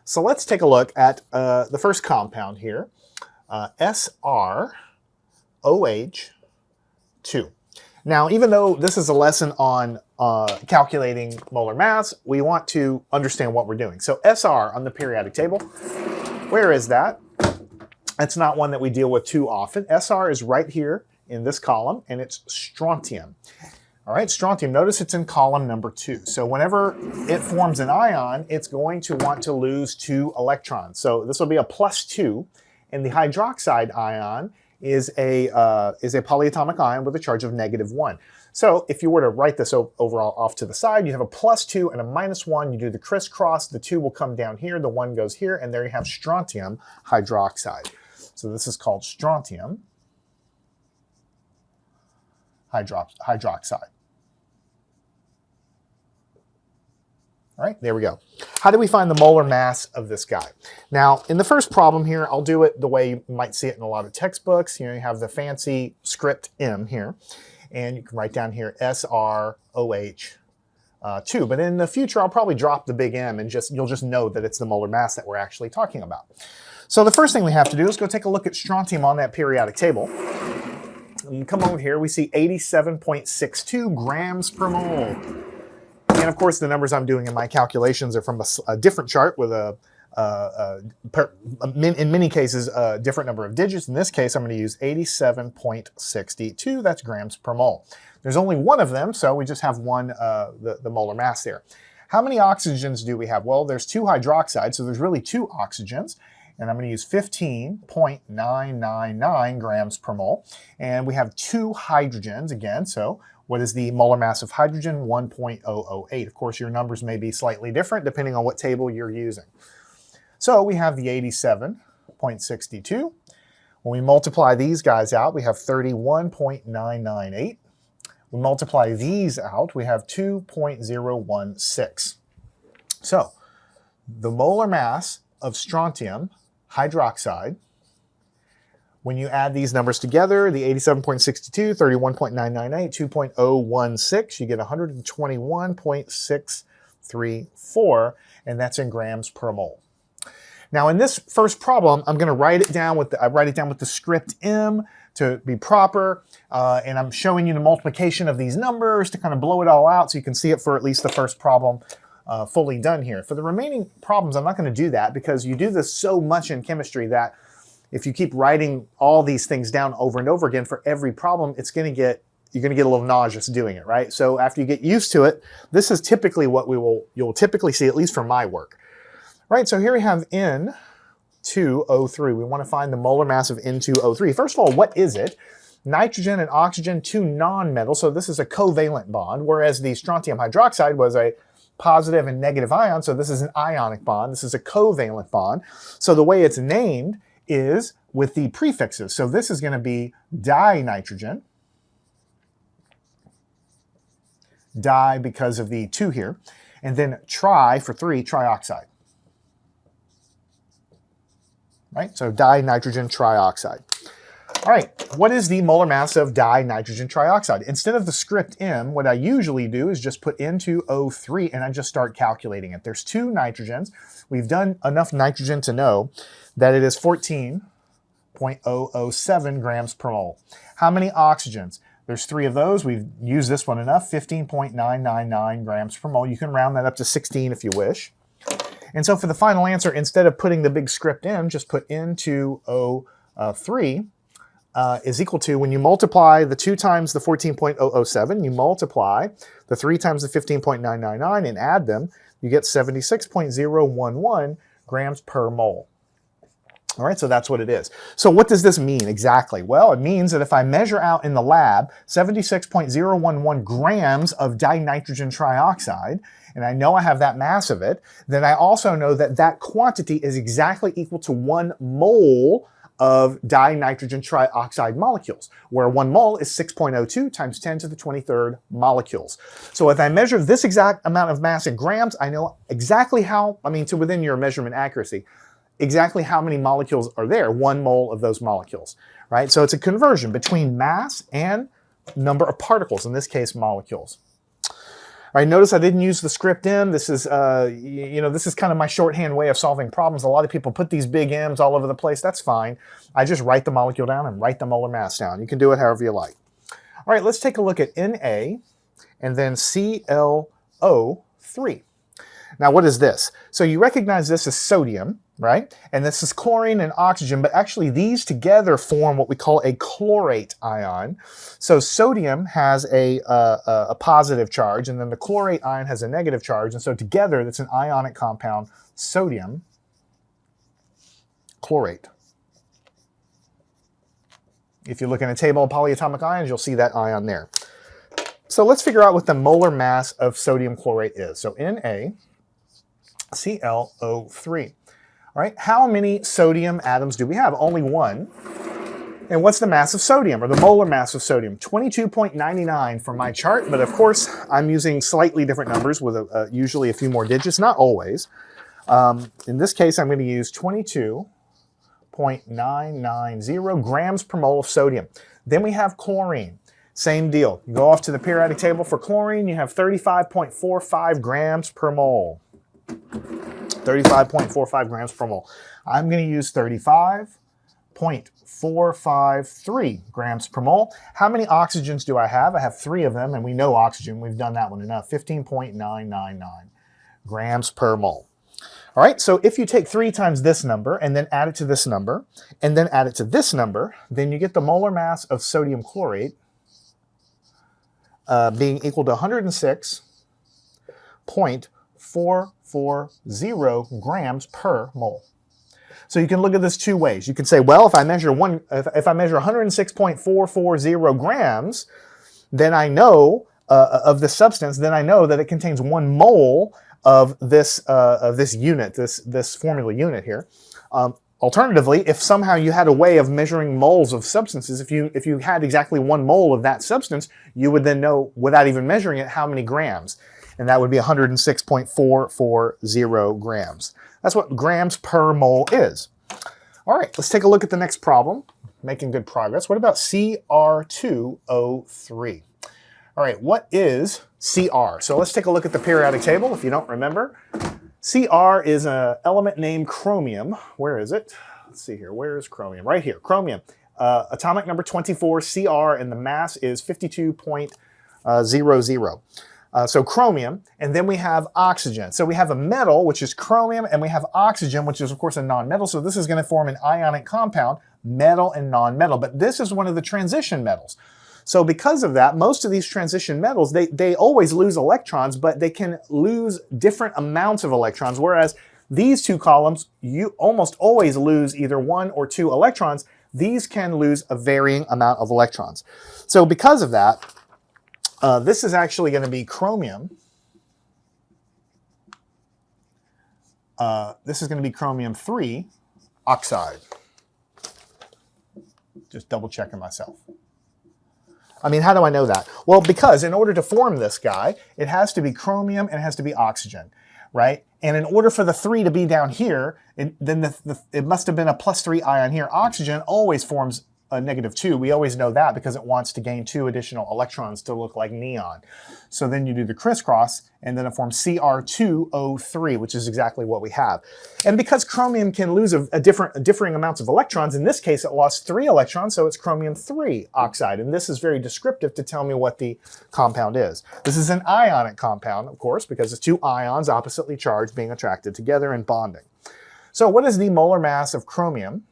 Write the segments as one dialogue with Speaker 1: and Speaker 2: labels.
Speaker 1: So let's take a look at the first compound here, SrOH2. Now, even though this is a lesson on calculating molar mass, we want to understand what we're doing. So Sr on the periodic table, where is that? It's not one that we deal with too often. Sr is right here in this column, and it's strontium. All right, strontium, notice it's in column number 2. So whenever it forms an ion, it's going to want to lose 2 electrons. So this will be a +2, and the hydroxide ion is a polyatomic ion with a charge of -1. So if you were to write this overall off to the side, you have a +2 and a -1. You do the crisscross, the 2 will come down here, the 1 goes here, and there you have strontium hydroxide. So this is called strontium hydroxide. All right, there we go. How do we find the molar mass of this guy? Now, in the first problem here, I'll do it the way you might see it in a lot of textbooks. You know, you have the fancy script M here, and you can write down here SrOH2. But in the future, I'll probably drop the big M, and you'll just know that it's the molar mass that we're actually talking about. So the first thing we have to do is go take a look at strontium on that periodic table. And come over here, we see 87.62 grams per mole. And of course, the numbers I'm doing in my calculations are from a different chart with in many cases, a different number of digits. In this case, I'm going to use 87.62. That's grams per mole. There's only one of them, so we just have one, the molar mass there. How many oxygens do we have? Well, there's 2 hydroxides, so there's really 2 oxygens. And I'm going to use 15.999 grams per mole. And we have 2 hydrogens again, so what is the molar mass of hydrogen? 1.008. Of course, your numbers may be slightly different depending on what table you're using. So we have the 87.62. When we multiply these guys out, we have 31.998. We multiply these out, we have 2.016. So the molar mass of strontium hydroxide, when you add these numbers together, the 87.62, 31.998, 2.016, you get 121.634, and that's in grams per mole. Now in this first problem, I'm going to write it down with the script M to be proper, and I'm showing you the multiplication of these numbers to kind of blow it all out so you can see it for at least the first problem fully done here. For the remaining problems, I'm not going to do that because you do this so much in chemistry that if you keep writing all these things down over and over again for every problem, you're going to get a little nauseous doing it, right? So after you get used to it, this is typically what you'll typically see, at least for my work. Right, so here we have N2O3. We want to find the molar mass of N2O3. First of all, what is it? Nitrogen and oxygen, 2 non-metals, so this is a covalent bond, whereas the strontium hydroxide was a positive and negative ion, so this is an ionic bond. This is a covalent bond. So the way it's named is with the prefixes. So this is going to be dinitrogen, di because of the 2 here, and then tri for 3, trioxide. Right, so dinitrogen trioxide. All right, what is the molar mass of dinitrogen trioxide? Instead of the script M, what I usually do is just put N2O3 and I just start calculating it. There's 2 nitrogens. We've done enough nitrogen to know that it is 14.007 grams per mole. How many oxygens? There's 3 of those. We've used this one enough, 15.999 grams per mole. You can round that up to 16 if you wish. And so for the final answer, instead of putting the big script M, just put N2O3 is equal to, when you multiply the 2 times the 14.007, you multiply the 3 times the 15.999 and add them, you get 76.011 grams per mole. All right, so that's what it is. So what does this mean exactly? Well, it means that if I measure out in the lab 76.011 grams of dinitrogen trioxide, and I know I have that mass of it, then I also know that that quantity is exactly equal to 1 mole of dinitrogen trioxide molecules, where 1 mole is 6.02 times 10 to the 23rd molecules. So if I measure this exact amount of mass in grams, I know exactly how, to within your measurement accuracy, exactly how many molecules are there, 1 mole of those molecules, right? So it's a conversion between mass and number of particles, in this case molecules. All right, notice I didn't use the script M. This is, this is kind of my shorthand way of solving problems. A lot of people put these big M's all over the place. That's fine. I just write the molecule down and write the molar mass down. You can do it however you like. All right, let's take a look at Na and then ClO3. Now, what is this? So you recognize this as sodium, right? And this is chlorine and oxygen, but actually these together form what we call a chlorate ion. So sodium has a positive charge, and then the chlorate ion has a negative charge, and so together that's an ionic compound, sodium chlorate. If you look in a table of polyatomic ions, you'll see that ion there. So let's figure out what the molar mass of sodium chlorate is. So NaClO3. All right, how many sodium atoms do we have? Only one. And what's the mass of sodium, or the molar mass of sodium? 22.99 for my chart, but of course I'm using slightly different numbers with usually a few more digits, not always. In this case, I'm going to use 22.990 grams per mole of sodium. Then we have chlorine. Same deal. You go off to the periodic table for chlorine, you have 35.45 grams per mole. 35.45 grams per mole. I'm going to use 35.453 grams per mole. How many oxygens do I have? I have 3 of them, and we know oxygen. We've done that one enough. 15.999 grams per mole. All right, so if you take 3 times this number and then add it to this number and then add it to this number, then you get the molar mass of sodium chlorate being equal to 106.440 grams per mole. So you can look at this 2 ways. You can say, well, if I measure 106.440 grams, then I know of this substance, then I know that it contains 1 mole of this unit, this formula unit here. Alternatively, if somehow you had a way of measuring moles of substances, if you had exactly 1 mole of that substance, you would then know, without even measuring it, how many grams. And that would be 106.440 grams. That's what grams per mole is. All right, let's take a look at the next problem. Making good progress. What about Cr2O3? All right, what is Cr? So let's take a look at the periodic table if you don't remember. Cr is an element named chromium. Where is it? Let's see here. Where is chromium? Right here. Chromium. Atomic number 24, Cr, and the mass is 52.00. So chromium, and then we have oxygen. So we have a metal, which is chromium, and we have oxygen, which is, of course, a non-metal. So this is going to form an ionic compound, metal and non-metal. But this is one of the transition metals. So because of that, most of these transition metals, they always lose electrons, but they can lose different amounts of electrons, whereas these 2 columns, you almost always lose either 1 or 2 electrons. These can lose a varying amount of electrons. So because of that, this is actually going to be chromium. This is going to be chromium 3 oxide. Just double checking myself. I mean, how do I know that? Well, because in order to form this guy, it has to be chromium and it has to be oxygen, right? And in order for the 3 to be down here, then it must have been a +3 ion here. Oxygen always forms a -2. We always know that because it wants to gain 2 additional electrons to look like neon. So then you do the crisscross, and then it forms Cr2O3, which is exactly what we have. And because chromium can lose differing amounts of electrons, in this case it lost 3 electrons, so it's chromium 3 oxide. And this is very descriptive to tell me what the compound is. This is an ionic compound, of course, because it's 2 ions oppositely charged being attracted together and bonding. So what is the molar mass of chromium?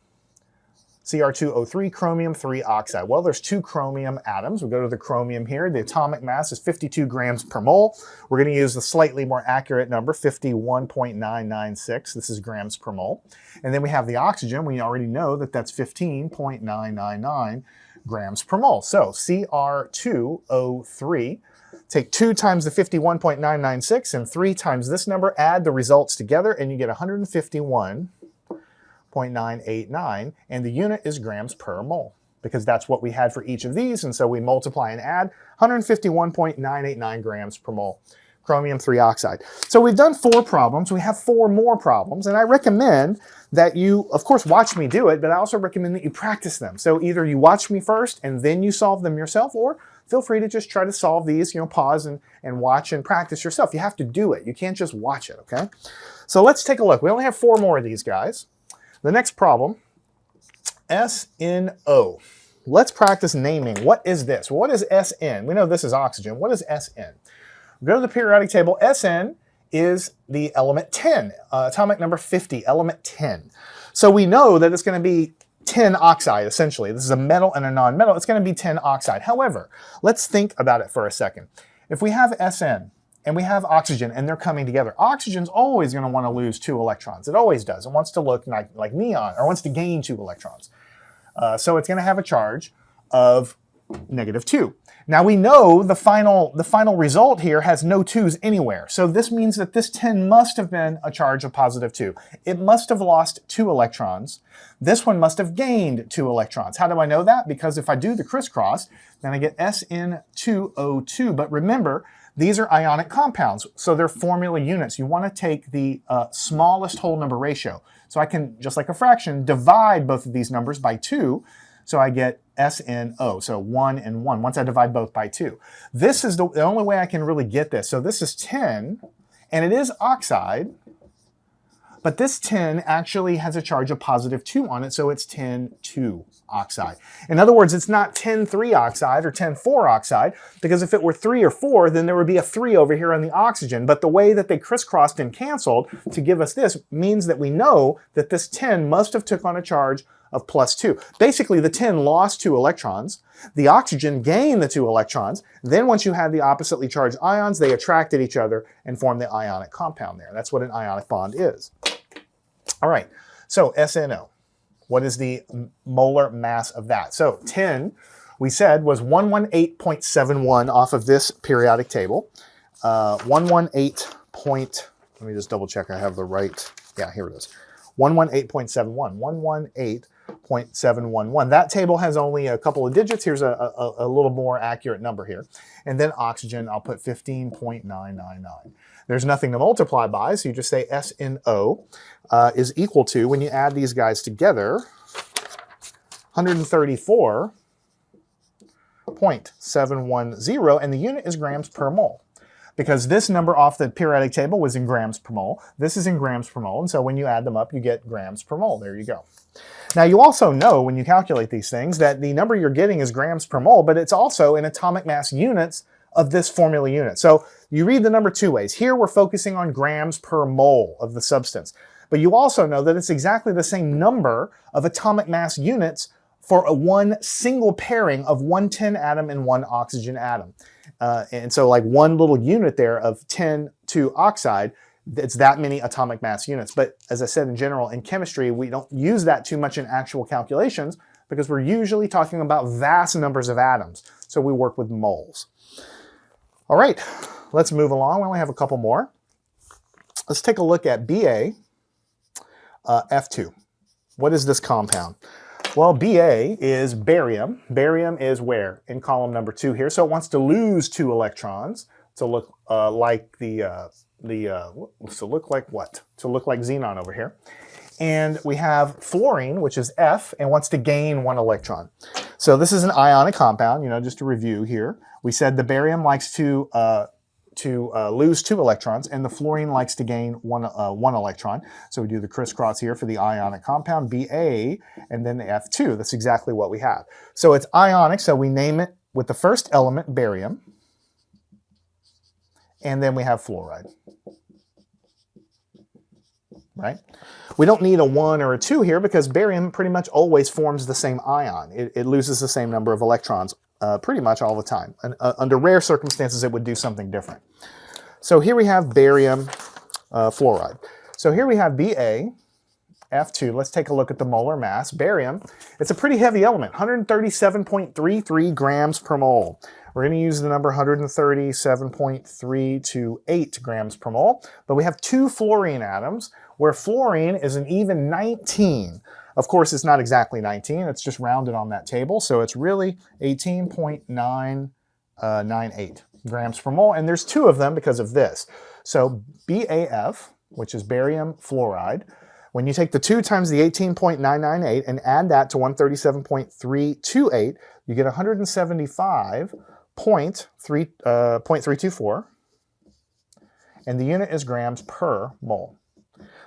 Speaker 1: Cr2O3, chromium 3 oxide. Well, there's 2 chromium atoms. We'll go to the chromium here. The atomic mass is 52 grams per mole. We're going to use the slightly more accurate number, 51.996. This is grams per mole. And then we have the oxygen. We already know that that's 15.999 grams per mole. So Cr2O3, take 2 times the 51.996 and 3 times this number, add the results together, and you get 151.989, and the unit is grams per mole, because that's what we had for each of these, and so we multiply and add 151.989 grams per mole. Chromium 3 oxide. So we've done 4 problems. We have 4 more problems, and I recommend that you, of course, watch me do it, but I also recommend that you practice them. So either you watch me first and then you solve them yourself, or feel free to just try to solve these, pause and watch and practice yourself. You have to do it. You can't just watch it, okay? So let's take a look. We only have 4 more of these guys. The next problem, SNO. Let's practice naming. What is this? What is SN? We know this is oxygen. What is SN? Go to the periodic table. SN is the element 10, atomic number 50, element 10. So we know that it's going to be 10 oxide, essentially. This is a metal and a non-metal. It's going to be 10 oxide. However, let's think about it for a second. If we have SN and we have oxygen and they're coming together, oxygen's always going to want to lose 2 electrons. It always does. It wants to look like neon, or wants to gain 2 electrons. So it's going to have a charge of -2. Now we know the final result here has no 2's anywhere. So this means that this 10 must have been a charge of +2. It must have lost 2 electrons. This one must have gained 2 electrons. How do I know that? Because if I do the crisscross, then I get SN2O2. But remember, these are ionic compounds, so they're formula units. You want to take the smallest whole number ratio. So I can, just like a fraction, divide both of these numbers by 2. So I get SNO, so 1 and 1, once I divide both by 2. This is the only way I can really get this. So this is 10, and it is oxide, but this 10 actually has a charge of +2 on it, so it's 10,2 oxide. In other words, it's not 10,3 oxide or 10,4 oxide, because if it were 3 or 4, then there would be a 3 over here on the oxygen. But the way that they crisscrossed and canceled to give us this means that we know that this 10 must have took on a charge of +2. Basically, the 10 lost 2 electrons. The oxygen gained the 2 electrons. Then once you had the oppositely charged ions, they attracted each other and formed the ionic compound there. That's what an ionic bond is. All right, so SNO. What is the molar mass of that? So 10, we said, was 118.71 off of this periodic table. 118. Let me just double check I have the right. Yeah, here it is. 118.71. 118.711. That table has only a couple of digits. Here's a little more accurate number here. And then oxygen, I'll put 15.999. There's nothing to multiply by, so you just say SNO is equal to, when you add these guys together, 134.710, and the unit is grams per mole. Because this number off the periodic table was in grams per mole. This is in grams per mole, and so when you add them up, you get grams per mole. There you go. Now, you also know, when you calculate these things, that the number you're getting is grams per mole, but it's also in atomic mass units of this formula unit. So you read the number 2 ways. Here, we're focusing on grams per mole of the substance. But you also know that it's exactly the same number of atomic mass units for one single pairing of 1 10 atom and 1 oxygen atom. And so like one little unit there of 10,2 oxide, it's that many atomic mass units. But as I said, in general, in chemistry, we don't use that too much in actual calculations because we're usually talking about vast numbers of atoms. So we work with moles. All right, let's move along. We only have a couple more. Let's take a look at BA F2. What is this compound? Well, Ba is barium. Barium is where? In column number 2 here. So it wants to lose 2 electrons to look like to look like what? To look like xenon over here. And we have fluorine, which is F, and wants to gain 1 electron. So this is an ionic compound, just to review here. We said the barium likes to lose 2 electrons, and the fluorine likes to gain one electron. So we do the crisscross here for the ionic compound, Ba, and then the F2. That's exactly what we have. So it's ionic, so we name it with the first element, barium, and then we have fluoride. Right? We don't need a 1 or a 2 here because barium pretty much always forms the same ion. It loses the same number of electrons pretty much all the time. And under rare circumstances, it would do something different. So here we have barium fluoride. So here we have Ba, F2. Let's take a look at the molar mass. Barium, it's a pretty heavy element, 137.33 grams per mole. We're going to use the number 137.328 grams per mole. But we have 2 fluorine atoms, where fluorine is an even 19. Of course, it's not exactly 19. It's just rounded on that table. So it's really 18.998 grams per mole. And there's 2 of them because of this. So BAF, which is barium fluoride, when you take the 2 times the 18.998 and add that to 137.328, you get 175.1 0.324, and the unit is grams per mole.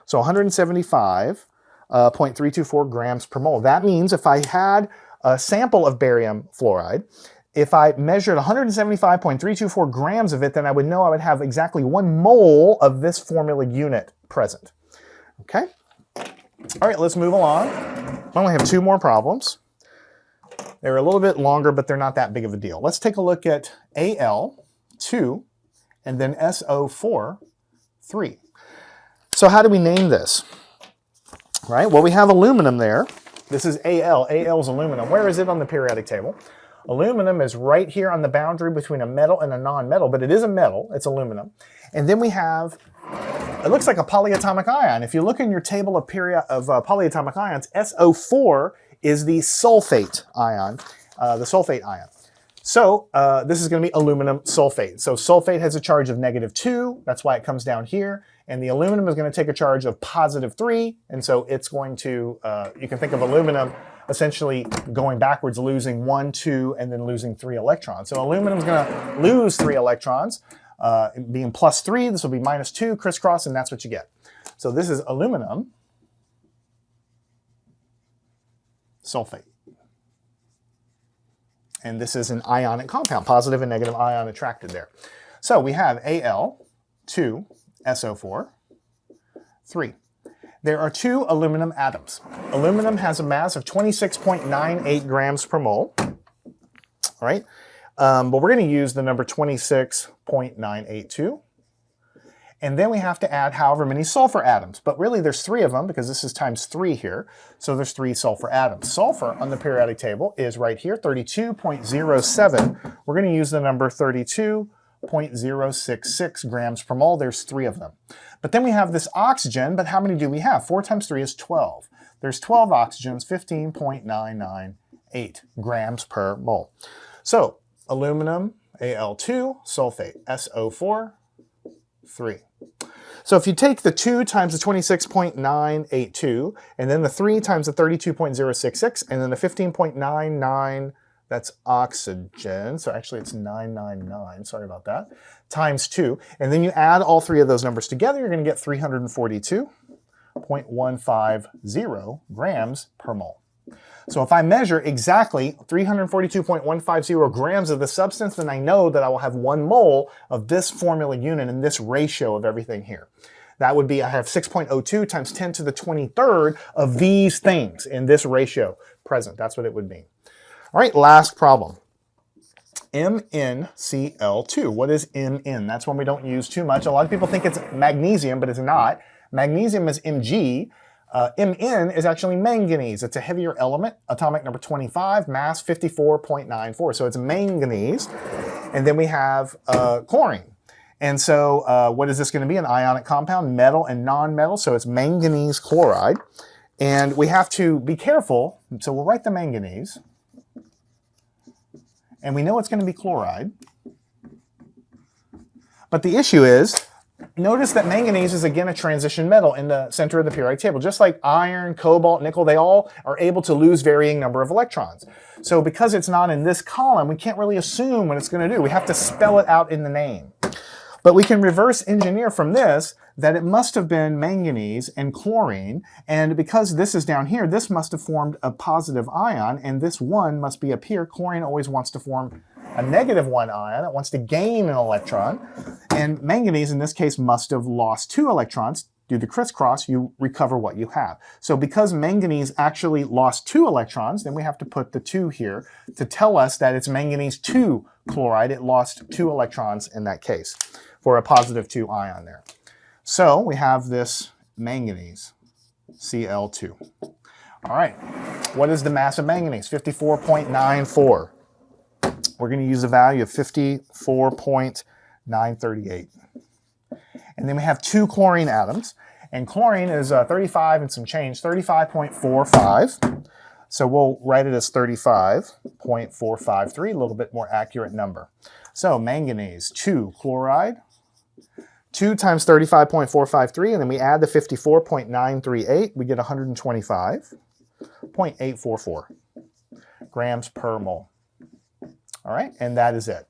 Speaker 1: So 175.324 grams per mole. That means if I had a sample of barium fluoride, if I measured 175.324 grams of it, then I would know I would have exactly 1 mole of this formula unit present. Okay? All right, let's move along. I only have 2 more problems. They're a little bit longer, but they're not that big of a deal. Let's take a look at Al2 and then SO4, 3. So how do we name this? Right, well, we have aluminum there. This is Al. Al is aluminum. Where is it on the periodic table? Aluminum is right here on the boundary between a metal and a non-metal, but it is a metal. It's aluminum. And then we have, it looks like a polyatomic ion. If you look in your table of polyatomic ions, SO4 is the sulfate ion, So this is going to be aluminum sulfate. So sulfate has a charge of -2. That's why it comes down here. And the aluminum is going to take a charge of +3. And so it's going to, you can think of aluminum essentially going backwards, losing 1, 2, and then losing 3 electrons. So aluminum is going to lose 3 electrons, being +3. This will be -2, crisscross, and that's what you get. So this is aluminum sulfate. And this is an ionic compound, positive and negative ion attracted there. So we have Al2, SO4, 3. There are 2 aluminum atoms. Aluminum has a mass of 26.98 grams per mole. All right, but we're going to use the number 26.982. And then we have to add however many sulfur atoms. But really there's 3 of them because this is times 3 here. So there's 3 sulfur atoms. Sulfur on the periodic table is right here, 32.07. We're going to use the number 32.066 grams per mole. There's 3 of them. But then we have this oxygen, but how many do we have? 4 times 3 is 12. There's 12 oxygens, 15.998 grams per mole. So aluminum, Al2, sulfate, SO4, 3. So if you take the 2 times the 26.982, and then the 3 times the 32.066, and then the 15.99, that's oxygen, so actually it's 999, sorry about that, times 2, and then you add all 3 of those numbers together, you're going to get 342.150 grams per mole. So if I measure exactly 342.150 grams of the substance, then I know that I will have 1 mole of this formula unit in this ratio of everything here. That would be, I have 6.02 times 10 to the 23rd of these things in this ratio present. That's what it would mean. All right, last problem. MnCl2. What is Mn? That's one we don't use too much. A lot of people think it's magnesium, but it's not. Magnesium is Mg. Mn is actually manganese. It's a heavier element, atomic number 25, mass 54.94. So it's manganese. And then we have chlorine. And so what is this going to be? An ionic compound, metal and non-metal. So it's manganese chloride. And we have to be careful. So we'll write the manganese. And we know it's going to be chloride. But the issue is, notice that manganese is again a transition metal in the center of the periodic table. Just like iron, cobalt, nickel, they all are able to lose varying number of electrons. So because it's not in this column, we can't really assume what it's going to do. We have to spell it out in the name. But we can reverse engineer from this that it must have been manganese and chlorine, and because this is down here, this must have formed a positive ion, and this 1 must be up here. Chlorine always wants to form a -1 ion. It wants to gain an electron, and manganese in this case must have lost 2 electrons. Do the crisscross, you recover what you have. So because manganese actually lost 2 electrons, then we have to put the 2 here to tell us that it's manganese 2 chloride. It lost 2 electrons in that case for a +2 ion there. So we have this manganese, Cl2. All right, what is the mass of manganese? 54.94. We're going to use a value of 54.938. And then we have 2 chlorine atoms. And chlorine is 35 and some change, 35.45. So we'll write it as 35.453, a little bit more accurate number. So manganese, 2 chloride, 2 times 35.453, and then we add the 54.938, we get 125.844 grams per mole. All right, and that is it.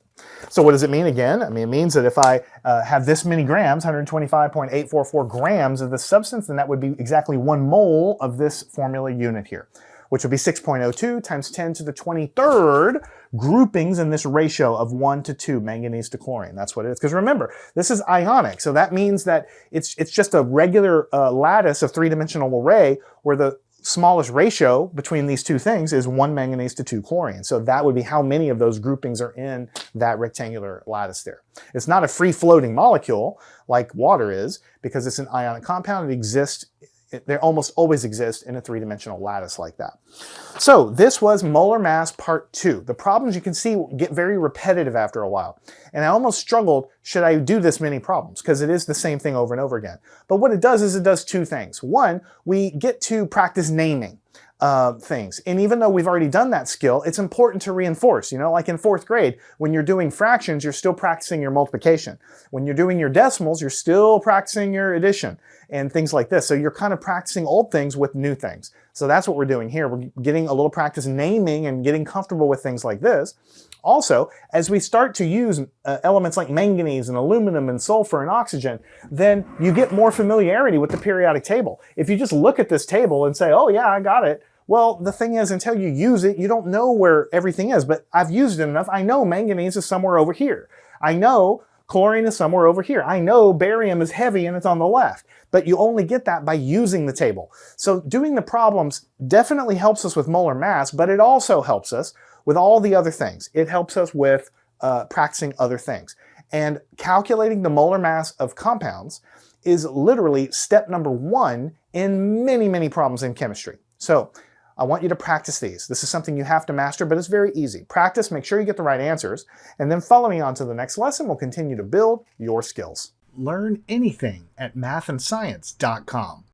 Speaker 1: So what does it mean again? I mean, it means that if I have this many grams, 125.844 grams of this substance, then that would be exactly 1 mole of this formula unit here, which would be 6.02 times 10 to the 23rd groupings in this ratio of 1 to 2, manganese to chlorine. That's what it is. Because remember, this is ionic, so that means that it's just a regular lattice of three-dimensional array where the smallest ratio between these two things is 1 manganese to 2 chlorine. So that would be how many of those groupings are in that rectangular lattice there. It's not a free-floating molecule like water is, because it's an ionic compound. It exists, they almost always exist in a three-dimensional lattice like that. So this was molar mass part 2. The problems you can see get very repetitive after a while. And I almost struggled, should I do this many problems? Because it is the same thing over and over again. But what it does is it does two things. One, we get to practice naming things. And even though we've already done that skill, it's important to reinforce. You know, like in 4th grade, when you're doing fractions, you're still practicing your multiplication. When you're doing your decimals, you're still practicing your addition and things like this. So you're kind of practicing old things with new things. So that's what we're doing here. We're getting a little practice naming and getting comfortable with things like this. Also, as we start to use elements like manganese and aluminum and sulfur and oxygen, then you get more familiarity with the periodic table. If you just look at this table and say, oh yeah, I got it. Well, the thing is, until you use it, you don't know where everything is. But I've used it enough. I know manganese is somewhere over here. I know chlorine is somewhere over here. I know barium is heavy and it's on the left. But you only get that by using the table. So doing the problems definitely helps us with molar mass, but it also helps us with all the other things. It helps us with practicing other things. And calculating the molar mass of compounds is literally step number 1 in many, many problems in chemistry. So I want you to practice these. This is something you have to master, but it's very easy. Practice, make sure you get the right answers, and then following on to the next lesson, we'll continue to build your skills. Learn anything at mathandscience.com.